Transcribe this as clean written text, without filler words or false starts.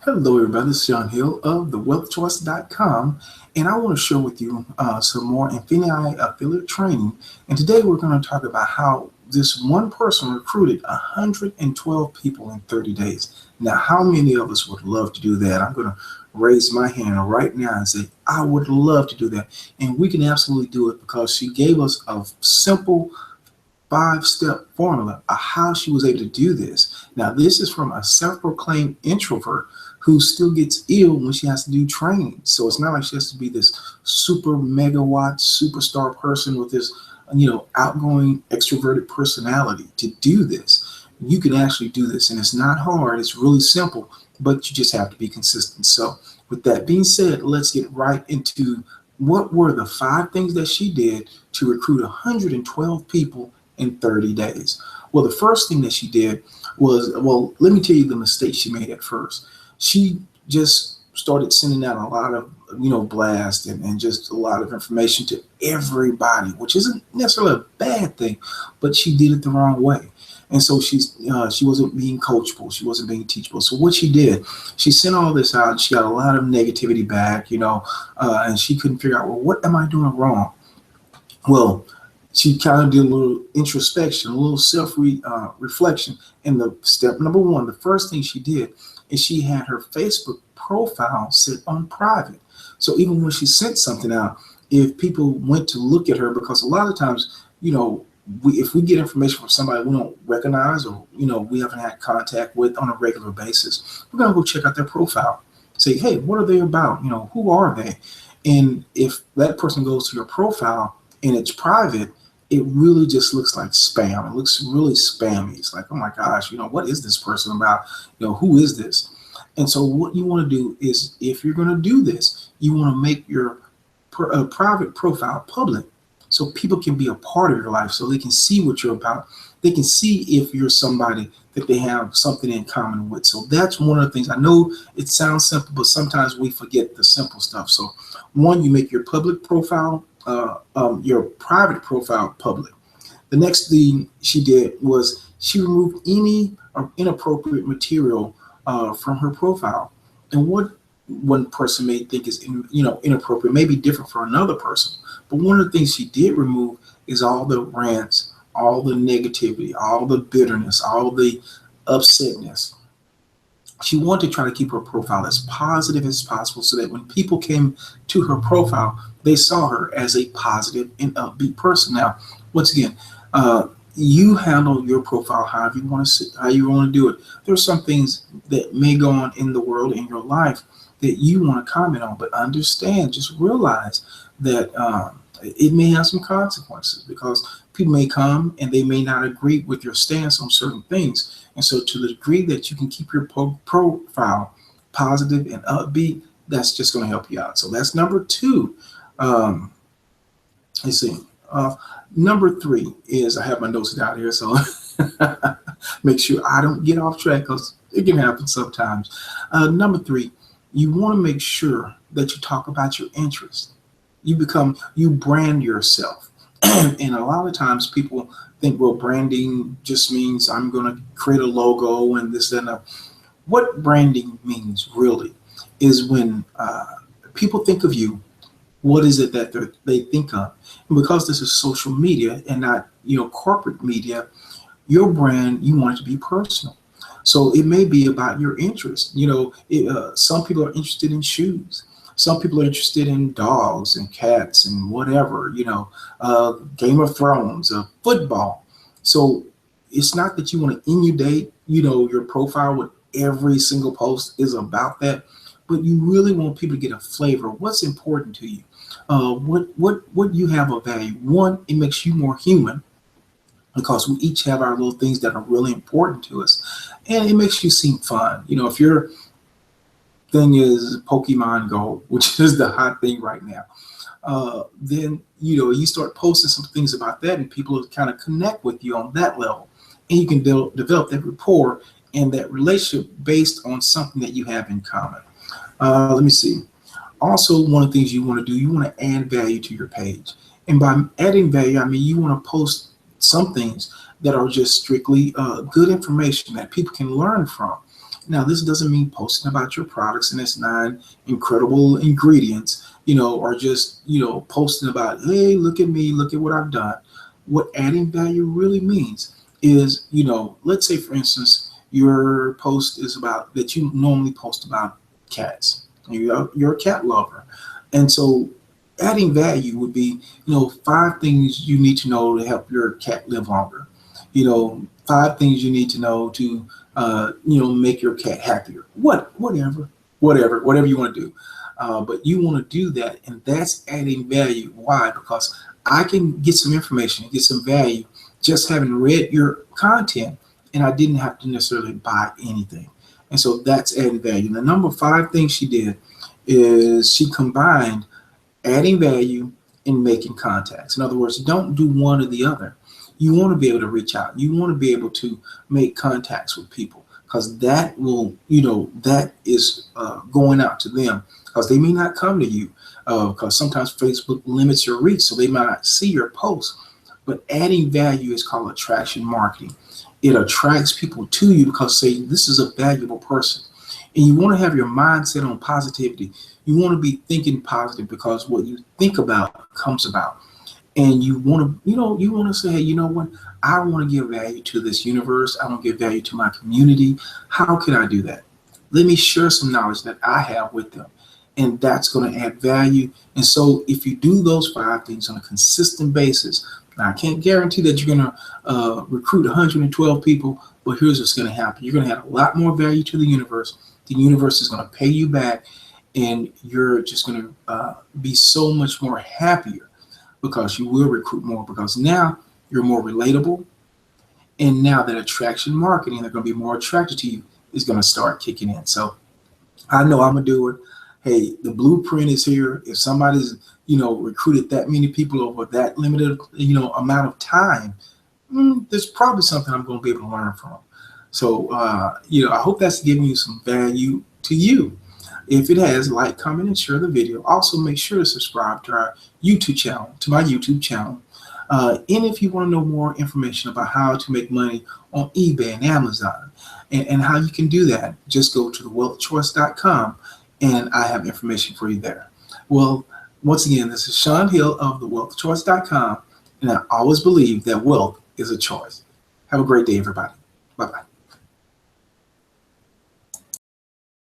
Hello, everybody. This is Sean Hill of thewealthchoice.com, and I want to share with you some more Infinii affiliate training. And today we're going to talk about how this one person recruited 112 people in 30 days. Now, how many of us would love to do that? I'm going to raise my hand right now and say, I would love to do that. And we can absolutely do it because she gave us a simple five-step formula of how she was able to do this. Now, this is from a self-proclaimed introvert who still gets ill when she has to do training. So it's not like she has to be this super megawatt superstar person with this, outgoing extroverted personality to do this. You can actually do this, and it's not hard. It's really simple, but you just have to be consistent. So with that being said, let's get right into what were the five things that she did to recruit 112 people in 30 days. Well, the first thing that she did was, let me tell you the mistake she made at first. She just started sending out a lot of, blast and just a lot of information to everybody, which isn't necessarily a bad thing, but she did it the wrong way. And so she wasn't being coachable. She wasn't being teachable. So what she did, she sent all this out. And she got a lot of negativity back, and she couldn't figure out, well, what am I doing wrong? Well, she kind of did a little introspection, a little self-reflection. And the step number one, the first thing she did is she had her Facebook profile set on private. So even when she sent something out, if people went to look at her, because a lot of times, if we get information from somebody we don't recognize or, we haven't had contact with on a regular basis, we're going to go check out their profile. Say, hey, what are they about? Who are they? And if that person goes to your profile and it's private, it really just looks like spam. It looks really spammy. It's like, oh my gosh, what is this person about? Who is this? And so what you want to do is, if you're going to do this, you want to make your private profile public so people can be a part of your life, so they can see what you're about. They can see if you're somebody that they have something in common with. So that's one of the things. I know it sounds simple, but sometimes we forget the simple stuff. So one, you make your public profile your private profile public. The next thing she did was she removed any inappropriate material from her profile. And what one person may think is inappropriate may be different for another person. But one of the things she did remove is all the rants, all the negativity, all the bitterness, all the upsetness. She wanted to try to keep her profile as positive as possible so that when people came to her profile, they saw her as a positive and upbeat person. Now, once again, you handle your profile however you want to, how you want to do it. There's some things that may go on in the world, in your life, that you want to comment on, but understand, just realize that it may have some consequences, because people may come and they may not agree with your stance on certain things. And so to the degree that you can keep your profile positive and upbeat, that's just going to help you out. So that's number two. Let's see. Number three is, I have my notes down here, so make sure I don't get off track, because it can happen sometimes. Number three, you want to make sure that you talk about your interests. You brand yourself. And a lot of times people think, well, branding just means I'm going to create a logo and this and that. What branding means really is when people think of you, what is it that they think of? And because this is social media and not, corporate media, your brand, you want it to be personal. So it may be about your interest. Some people are interested in shoes. Some people are interested in dogs and cats and whatever, Game of Thrones, football. So it's not that you want to inundate, your profile with every single post is about that, but you really want people to get a flavor of what's important to you, what you have of value. One, it makes you more human, because we each have our little things that are really important to us, and it makes you seem fun. If your thing is Pokemon Go, which is the hot thing right now, then you start posting some things about that, and people will kind of connect with you on that level, and you can develop that rapport and that relationship based on something that you have in common. Let me see. Also, one of the things you want to do, you want to add value to your page, and by adding value, I mean you want to post some things that are just strictly good information that people can learn from. Now, this doesn't mean posting about your products and its 9 incredible ingredients, or just, posting about, hey, look at me, look at what I've done. What adding value really means is, let's say, for instance, your post is about that you normally post about cats. You're a cat lover. And so adding value would be, 5 things you need to know to help your cat live longer. 5 things you need to know to, make your cat happier. Whatever you want to do. But you want to do that, and that's adding value. Why? Because I can get some information, get some value, just having read your content, and I didn't have to necessarily buy anything. And so that's adding value. The number 5 thing she did is she combined adding value and making contacts. In other words, don't do one or the other. You want to be able to reach out. You want to be able to make contacts with people, because that will, that is going out to them, because they may not come to you, because sometimes Facebook limits your reach, so they might not see your post. But adding value is called attraction marketing. It attracts people to you because, say, this is a valuable person. And you want to have your mindset on positivity. You want to be thinking positive, because what you think about comes about. And you want to, you want to say, hey, you know what? I want to give value to this universe. I want to give value to my community. How can I do that? Let me share some knowledge that I have with them. And that's going to add value. And so if you do those 5 things on a consistent basis, now I can't guarantee that you're going to recruit 112 people, but here's what's going to happen. You're going to add a lot more value to the universe. The universe is going to pay you back, and you're just going to be so much more happier, because you will recruit more, because now you're more relatable. And now that attraction marketing, they're going to be more attracted to you, is going to start kicking in. So I know I'm going to do it. Hey, the blueprint is here. If somebody's, recruited that many people over that limited, amount of time, there's probably something I'm going to be able to learn from. So, I hope that's giving you some value to you. If it has, like, comment, and share the video. Also, make sure to subscribe to our YouTube channel, to my YouTube channel. And if you want to know more information about how to make money on eBay and Amazon, and how you can do that, just go to thewealthchoice.com, and I have information for you there. Well, once again, this is Sean Hill of thewealthchoice.com, and I always believe that wealth is a choice. Have a great day, everybody. Bye-bye.